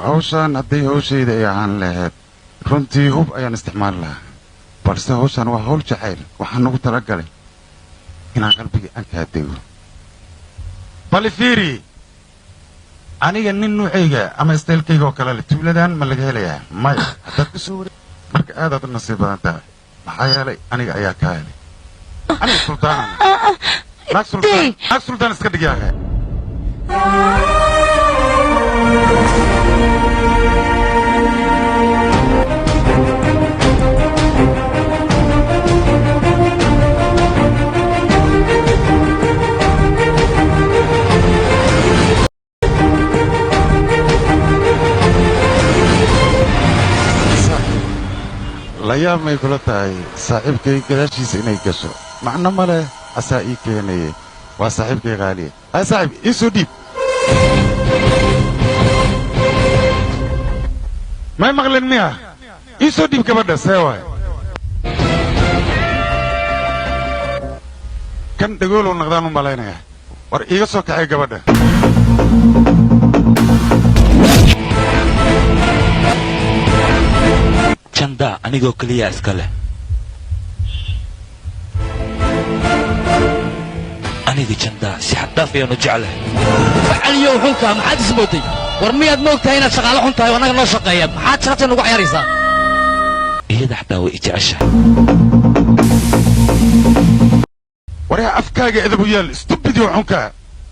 hawshan hadday hawshayda ay ahaan lahayd runtii hub ayaan isticmaali lahaa balse hawshan waa hawl jacayl waxaan ugu talagalay inaan qalbiga aan kaa dego bal fiiri aniga nin nuucayga ama istaylkayga oo kale tuuladan ma laga helayaa maya haddaad ku soo wareeg marka aadaad u nasiib badan tahay maxaa yeelay aniga ayaa kaa helay aniga suldaanana naag suldaan iska dhigyaaqe la yaab may kula tahay saaxiibkay gadaashiisa inay gasho macno ma leh asaa ii keenaye waa saaxiibkay qaaliye hay saaxiib ii soo dhiib may maqlin miya ii soo dhiib gabadha see waay kan dhagoolow naqdaan u malaynaya war iiga soo kaxay gabadha janda anigoo keliya iska leh aniga janda si xad dhaaf ayaanu jeclahay caliyow xunkaa maxaad ismootay war miyaad moog tahay inaad shaqaalo xun tahay annaga noo shaqeeya maxaad shaqata nugu ciyaaraysaa iyada xataa way i jeceshahay waryaa afkaaga edabu yaal istubidio xunkaa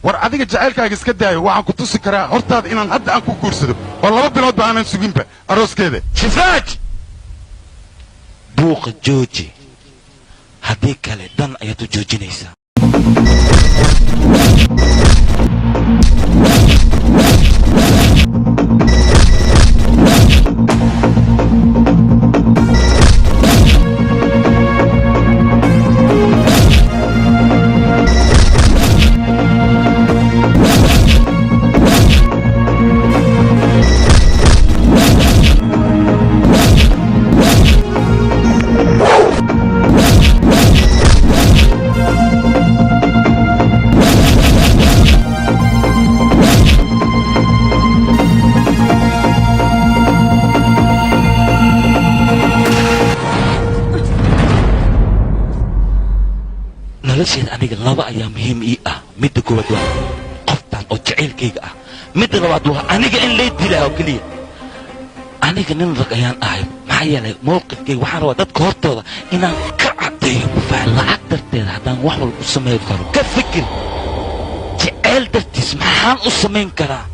war adiga jacaylkaaga iska daayo waxaan ku tusi karaa hortaada inaan hadda aan ku guursado oo 2 biloodba aanan suginba arooskeeda shifraaj buuqa jooji haddii kale dan ayaad u joojinaysaa nolosheeda aniga laba ayaa muhiim ii ah midda koowaad waa qoftan oo jacaylkayga ah midda labaad waa aniga in lay dilaa oo keliya aniga nin rag ayaan ahay maxaa yeelay mowqifkayga waxaan rabaa dadka hortooda inaan ka caddeeyo mafaham lacag darteeda haddaan wax walba u samayn karo ka fikir jacayl dartiis maxaan u samayn karaa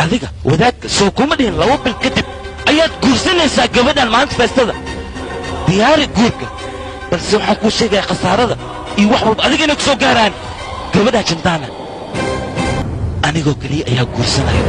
adiga wadaadka soo kuma dhihin 2 bil kadib ayaad guursanaysaa gabadhan maalinta feestada diyaari guurka balse waxaan kuu sheegaya khasaarada iyo wax walba adiga inay ku soo gaaraan gabadha jandaana anigoo keliya ayaa guursanaya